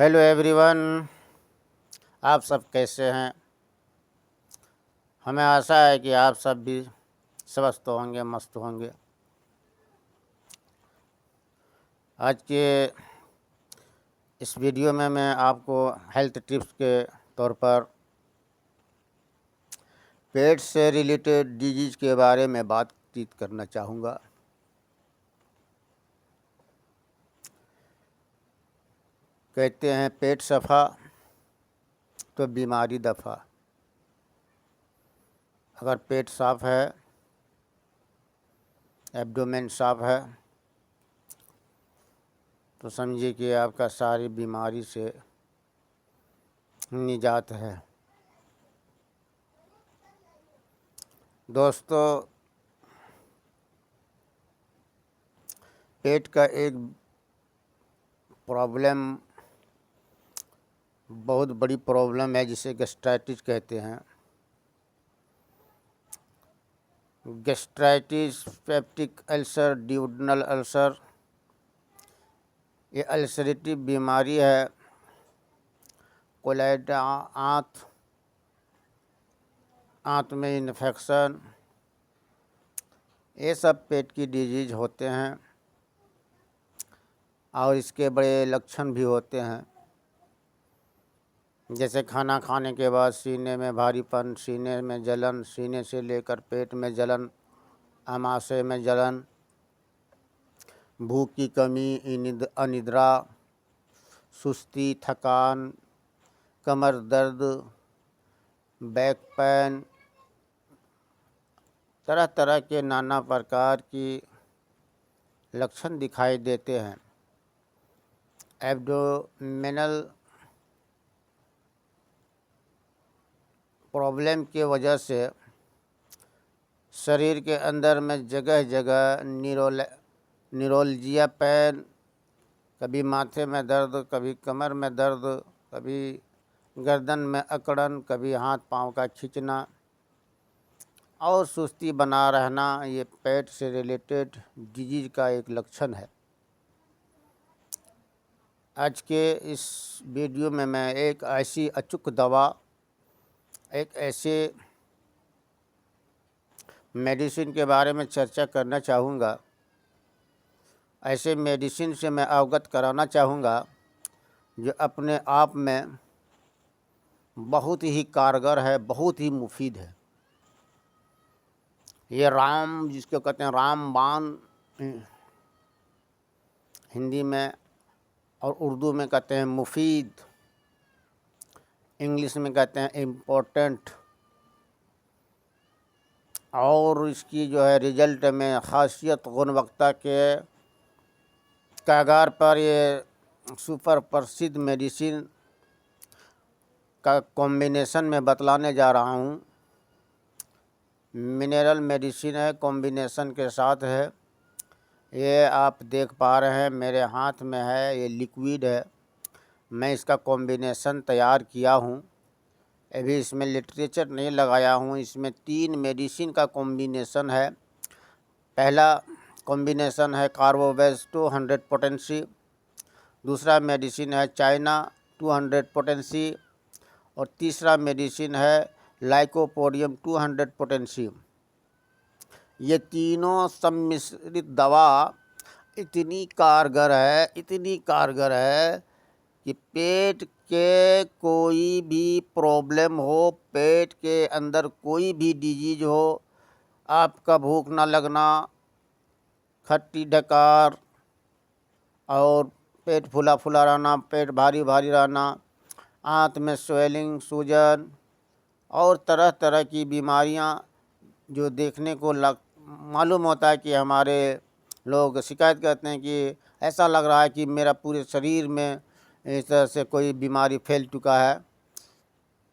Hello everyone, आप सब कैसे हैं। हमें आशा है कि आप सब भी स्वस्थ होंगे, मस्त होंगे। आज के इस वीडियो में मैं आपको हेल्थ टिप्स के तौर पर पेट से रिलेटेड डिजीज़ के बारे में बातचीत करना चाहूँगा। कहते हैं पेट सफ़ा तो बीमारी दफ़ा। अगर पेट साफ़ है, एब्डोमेन साफ़ है, तो समझिए कि आपका सारी बीमारी से निजात है। दोस्तों, पेट का एक प्रॉब्लम, बहुत बड़ी प्रॉब्लम है जिसे गैस्ट्राइटिस कहते हैं। Gastritis, peptic ulcer, duodenal ulcer, ये अल्सरेटिव बीमारी है। कोलाइड आंत में इन्फेक्शन, ये सब पेट की डिजीज होते हैं और इसके बड़े लक्षण भी होते हैं। जैसे खाना खाने के बाद सीने में भारीपन, सीने में जलन, सीने से लेकर पेट में जलन, आमाशय में जलन, भूख की कमी, अनिद्रा, सुस्ती, थकान, कमर दर्द, बैक पेन, तरह तरह के नाना प्रकार की लक्षण दिखाई देते हैं। एब्डोमिनल प्रॉब्लम की वजह से शरीर के अंदर में जगह जगह न्यूरोलजिया पेन, कभी माथे में दर्द, कभी कमर में दर्द, कभी गर्दन में अकड़न, कभी हाथ पांव का खींचना और सुस्ती बना रहना, ये पेट से रिलेटेड डिजीज का एक लक्षण है। आज के इस वीडियो में मैं एक ऐसी अचूक दवा, एक ऐसे मेडिसिन के बारे में चर्चा करना चाहूँगा। ऐसे मेडिसिन से मैं अवगत कराना चाहूँगा जो अपने आप में बहुत ही कारगर है, बहुत ही मुफीद है। ये जिसको कहते हैं रामबाण हिंदी में, और उर्दू में कहते हैं मुफीद, इंग्लिश में कहते हैं इम्पोर्टेंट। और इसकी जो है रिजल्ट में खासियत, गुणवत्ता के कगार पर ये सुपर प्रसिद्ध मेडिसिन का कॉम्बिनेशन में बतलाने जा रहा हूँ। मिनरल मेडिसिन है, कॉम्बिनेशन के साथ है। ये आप देख पा रहे हैं मेरे हाथ में है, ये लिक्विड है। मैं इसका कॉम्बिनेशन तैयार किया हूँ, अभी इसमें लिटरेचर नहीं लगाया हूँ। इसमें 3 मेडिसिन का कॉम्बिनेशन है। पहला कॉम्बिनेशन है कार्बोवेज 200 पोटेंसी, दूसरा मेडिसिन है चाइना 200 पोटेंसी, और तीसरा मेडिसिन है लाइकोपोडियम 200 पोटेंसी। ये तीनों सम्मिश्रित दवा इतनी कारगर है, इतनी कारगर है कि पेट के कोई भी प्रॉब्लम हो, पेट के अंदर कोई भी डिजीज हो, आपका भूख ना लगना, खट्टी डकार और पेट फूला फूला रहना, पेट भारी भारी रहना, आंत में स्वेलिंग, सूजन और तरह तरह की बीमारियां जो देखने को मालूम होता है कि हमारे लोग शिकायत करते हैं कि ऐसा लग रहा है कि मेरा पूरे शरीर में इस तरह से कोई बीमारी फैल चुका है।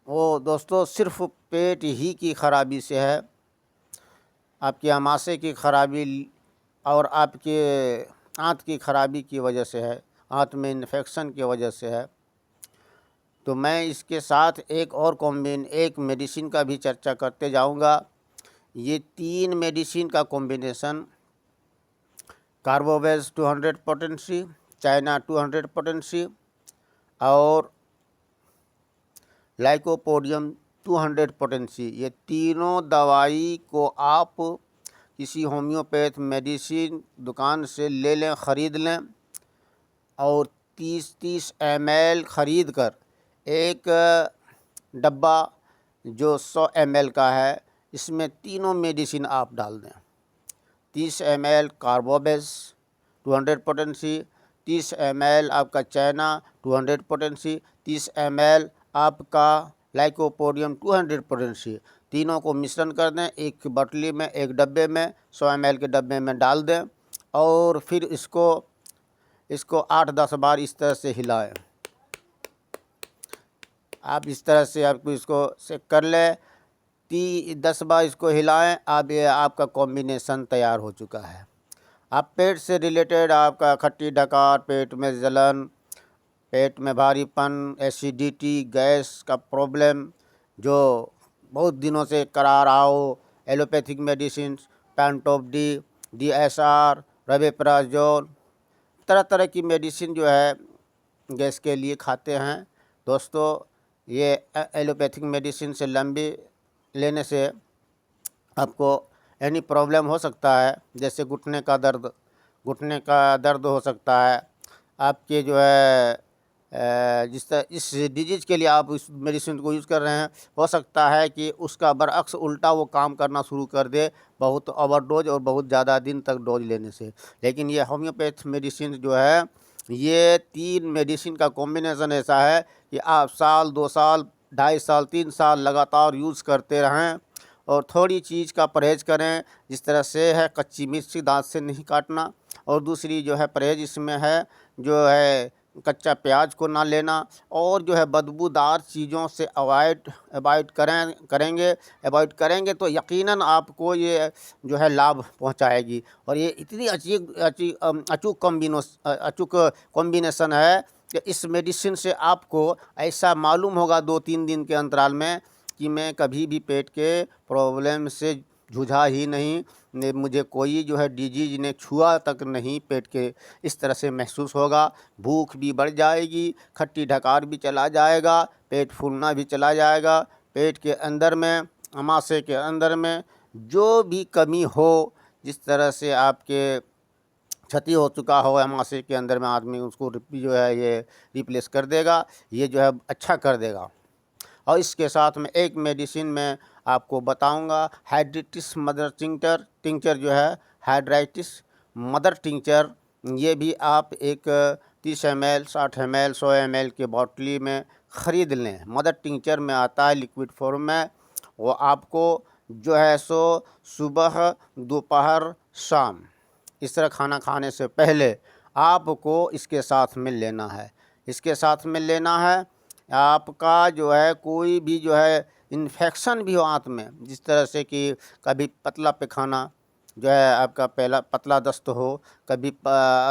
वो दोस्तों सिर्फ पेट ही की खराबी से है, आपके आमाशय की खराबी और आपके आंत की खराबी की वजह से है, आंत में इन्फेक्शन की वजह से है। तो मैं इसके साथ एक मेडिसिन का भी चर्चा करते जाऊंगा। ये 3 मेडिसिन का combination, carbo veg 200 potency, China 200 potency और लाइकोपोडियम 200 पोटेंसी, ये तीनों दवाई को आप किसी होम्योपैथ मेडिसिन दुकान से ले लें, ख़रीद लें और 30-30 ml ख़रीद कर एक डब्बा जो 100 ml का है, इसमें तीनों मेडिसिन आप डाल दें। 30 ml कार्बोबेस 200 पोटेंसी, 30 ml आपका चाइना 200 पोटेंसी, 30 ml आपका लाइकोपोडियम 200 पोटेंसी, तीनों को मिश्रण कर दें एक बटली में, एक डब्बे में, 100 ml के डब्बे में डाल दें और फिर इसको 8-10 बार इस तरह से हिलाएं। आप इस तरह से आपको इसको से कर लें, 10 बार इसको हिलाएं। अब ये आपका कॉम्बिनेशन तैयार हो चुका है। अब पेट से रिलेटेड आपका खट्टी डकार, पेट में जलन, पेट में भारीपन, एसिडिटी, गैस का प्रॉब्लम जो बहुत दिनों से करा रहा हो, allopathic medicine, Pantop D, DSR, rabeprazole, तरह तरह की मेडिसिन जो है गैस के लिए खाते हैं। दोस्तों, ये एलोपैथिक मेडिसिन से लंबी लेने से आपको एनी प्रॉब्लम हो सकता है, जैसे घुटने का दर्द हो सकता है। आपके जो है जिस तरह इस डिजीज़ के लिए आप इस मेडिसिन को यूज़ कर रहे हैं, हो सकता है कि उसका बरअक्स उल्टा वो काम करना शुरू कर दे, बहुत ओवरडोज और बहुत ज़्यादा दिन तक डोज लेने से। लेकिन ये होम्योपैथ मेडिसिन जो है, ये 3 मेडिसिन का कॉम्बिनेशन ऐसा है कि आप साल, 2 साल, 2.5 साल, 3 साल लगातार यूज़ करते रहें और थोड़ी चीज़ का परहेज़ करें। जिस तरह से है कच्ची मिर्ची दांत से नहीं काटना, और दूसरी जो है परहेज़ इसमें है जो है कच्चा प्याज को ना लेना, और जो है बदबूदार चीज़ों से अवॉइड करेंगे तो यकीनन आपको ये जो है लाभ पहुंचाएगी। और ये इतनी अचूक कॉम्बिनेशन है कि इस मेडिसिन से आपको ऐसा मालूम होगा 2-3 दिन के अंतराल में कि मैं कभी भी पेट के प्रॉब्लम से जूझा ही नहीं, मुझे कोई जो है डिजीज ने छुआ तक नहीं। पेट के इस तरह से महसूस होगा, भूख भी बढ़ जाएगी, खट्टी ढकार भी चला जाएगा, पेट फूलना भी चला जाएगा। पेट के अंदर में, अमाशय के अंदर में जो भी कमी हो, जिस तरह से आपके क्षति हो चुका हो अमाशय के अंदर में, आदमी उसको जो है ये रिप्लेस कर देगा, ये जो है अच्छा कर देगा। और इसके साथ में एक मेडिसिन में आपको बताऊंगा, हाइड्रेटिस मदर टिंचर जो है, हाइड्रेटिस मदर टिंचर, ये भी आप एक 30 ml, 60 ml, 100 ml के बॉटली में ख़रीद लें। मदर टिंचर में आता है लिक्विड फॉर्म में। वो आपको जो है सो सुबह, दोपहर, शाम, इस तरह खाना खाने से पहले आपको इसके साथ में लेना है। इसके साथ में लेना है आपका जो है कोई भी जो है इन्फेक्शन भी हो आंत में, जिस तरह से कि कभी पतला पैखाना जो है आपका पहला पतला दस्त हो, कभी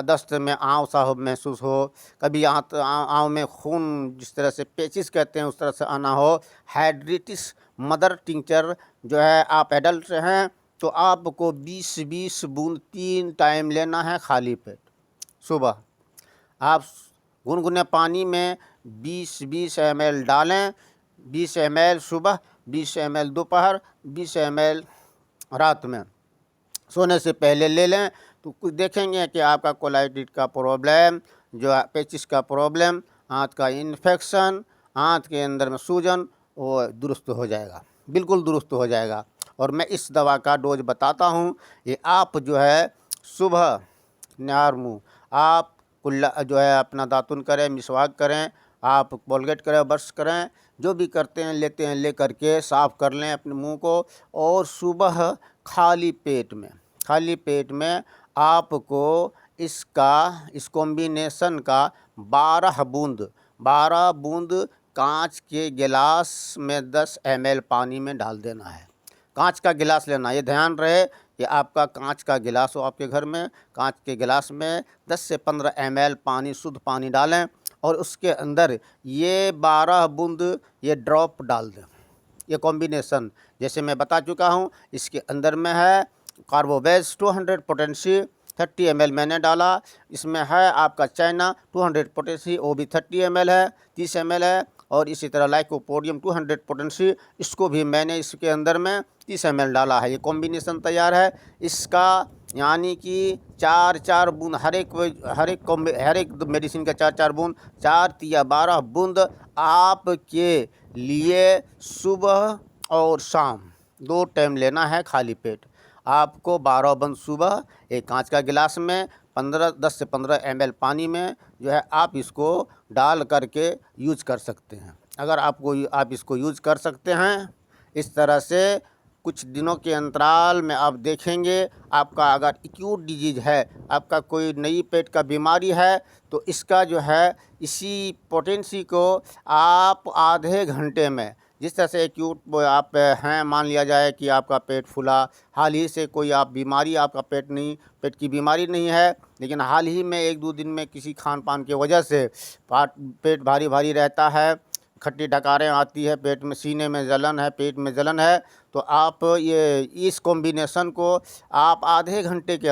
दस्त में आँव सा हो महसूस हो, कभी आँव में खून जिस तरह से पेचिस कहते हैं उस तरह से आना हो, हाइड्रेटिस मदर टिंचर जो है, आप एडल्ट हैं तो आपको 20-20 बूंद 3 टाइम लेना है खाली पेट। सुबह आप गुनगुने पानी में 20-20 ml डालें, 20 ml सुबह, 20 ml दोपहर, 20 ml रात में सोने से पहले ले लें। तो कुछ देखेंगे कि आपका कोलाइटिस का प्रॉब्लम, जो पेचिस का प्रॉब्लम, आंत का इन्फेक्शन, आंत के अंदर में सूजन, वो दुरुस्त हो जाएगा, बिल्कुल दुरुस्त हो जाएगा। और मैं इस दवा का डोज बताता हूँ। ये आप जो है सुबह निहार मुँह आप कुल्ला जो है अपना दातुन करें, मिसवाक करें, आप कोलगेट करें, ब्रश करें, जो भी करते हैं लेते हैं, ले करके साफ़ कर लें अपने मुंह को। और सुबह खाली पेट में आपको इस कॉम्बिनेशन का 12 बूंद कांच के गिलास में 10 ml पानी में डाल देना है। कांच का गिलास लेना, ये ध्यान रहे कि आपका कांच का गिलास हो आपके घर में, कांच के गिलास में 10 से 15 ml पानी, शुद्ध पानी डालें और उसके अंदर ये 12 बूंद ये ड्रॉप डाल दें। ये कॉम्बिनेशन जैसे मैं बता चुका हूँ, इसके अंदर में है कार्बोबेस 200 पोटेंसी, 30 ml मैंने डाला। इसमें है आपका चाइना 200 पोटेसी, वो भी 30 ml है, 30 ml है। और इसी तरह लाइकोपोडियम 200 पोटेंसी, इसको भी मैंने इसके अंदर में 30 ml डाला है। ये कॉम्बिनेशन तैयार है इसका, यानी कि 4-4 बूंद हर एक मेडिसिन का 4-4 बूंद, 4 या 12 बूंद आपके लिए सुबह और शाम 2 टाइम लेना है खाली पेट। आपको 12 बूंद सुबह एक कांच का गिलास में 10 से 15 ml पानी में जो है आप इसको डाल करके यूज कर सकते हैं। अगर आप इसको यूज कर सकते हैं इस तरह से, कुछ दिनों के अंतराल में आप देखेंगे आपका अगर एक्यूट डिजीज है, आपका कोई नई पेट का बीमारी है, तो इसका जो है इसी पोटेंसी को आप आधे घंटे में, जिस तरह से एक्यूट आप हैं, मान लिया जाए कि आपका पेट फूला, हाल ही से कोई आप बीमारी, आपका पेट की बीमारी नहीं है, लेकिन हाल ही में 1-2 दिन में किसी खान पान की वजह से पेट भारी भारी रहता है, खट्टी डकारें आती है, पेट में, सीने में जलन है, पेट में जलन है, तो आप ये इस कॉम्बिनेशन को आप आधे घंटे के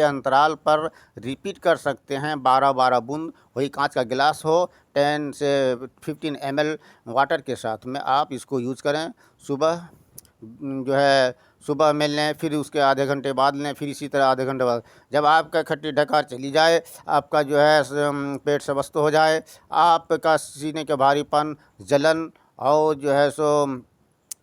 अंतराल पर रिपीट कर सकते हैं। 12-12 बूंद, वही कांच का गिलास हो, 10 से 15 ml वाटर के साथ में आप इसको यूज करें। सुबह जो है सुबह में लें, फिर उसके आधे घंटे बाद लें, फिर इसी तरह आधे घंटे बाद। जब आपका खट्टी डकार चली जाए, आपका जो है पेट स्वस्थ हो जाए, आपका सीने का भारीपन, जलन और जो है सो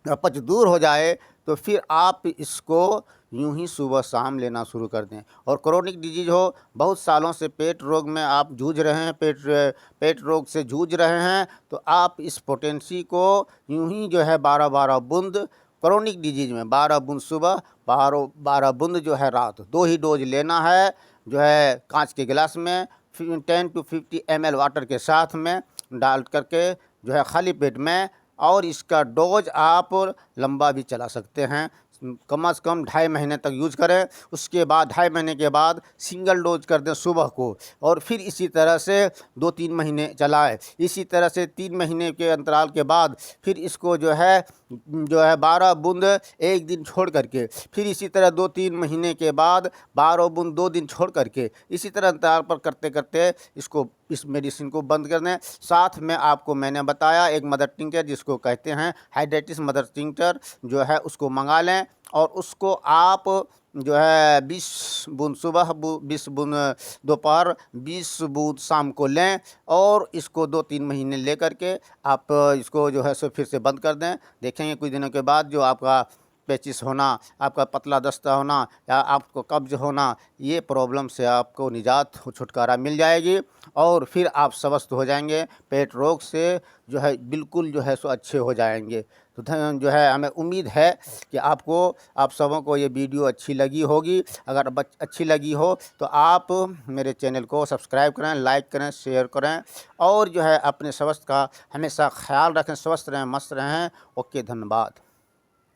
अपच दूर हो जाए, तो फिर आप इसको यूं ही सुबह शाम लेना शुरू कर दें। और क्रोनिक डिजीज हो, बहुत सालों से पेट रोग में आप जूझ रहे हैं, पेट रोग से जूझ रहे हैं, तो आप इस पोटेंसी को यूं ही जो है 12-12 बूंद, क्रोनिक डिजीज में 12 बूंद सुबह, 12 बूंद जो है रात, 2 ही डोज लेना है जो है कांच के गिलास में 10 to 50 ml वाटर के साथ में डाल करके जो है खाली पेट में। और इसका डोज आप लंबा भी चला सकते हैं, कम से कम 2.5 महीने तक यूज करें। उसके बाद 2.5 महीने के बाद सिंगल डोज कर दें सुबह को, और फिर इसी तरह से 2-3 महीने चलाएं। इसी तरह से 3 महीने के अंतराल के बाद फिर इसको जो है 12 बूंद एक दिन छोड़ करके, फिर इसी तरह 2-3 महीने के बाद 12 बूंद 2 दिन छोड़ करके, इसी तरह अंतराल पर करते करते इस मेडिसिन को बंद कर दें। साथ में आपको मैंने बताया एक मदर टिंकर, जिसको कहते हैं हाइड्रेटिस मदर टिंकर, जो है उसको मंगा लें, और उसको आप जो है 20 बूंद सुबह, 20 बूंद दोपहर, 20 बूंद शाम को लें, और इसको 2-3 महीने ले करके आप इसको जो है सो फिर से बंद कर दें। देखेंगे कुछ दिनों के बाद जो आपका पेचिस होना, आपका पतला दस्ता होना, या आपको कब्ज होना, ये प्रॉब्लम से आपको निजात, छुटकारा मिल जाएगी, और फिर आप स्वस्थ हो जाएंगे, पेट रोग से जो है बिल्कुल जो है सो अच्छे हो जाएंगे। तो जो है हमें उम्मीद है कि आप सबों को ये वीडियो अच्छी लगी होगी। अगर अच्छी लगी हो तो आप मेरे चैनल को सब्सक्राइब करें, लाइक करें, शेयर करें, और जो है अपने स्वास्थ्य का हमेशा ख्याल रखें, स्वस्थ रहें, मस्त रहें। ओके, धन्यवाद।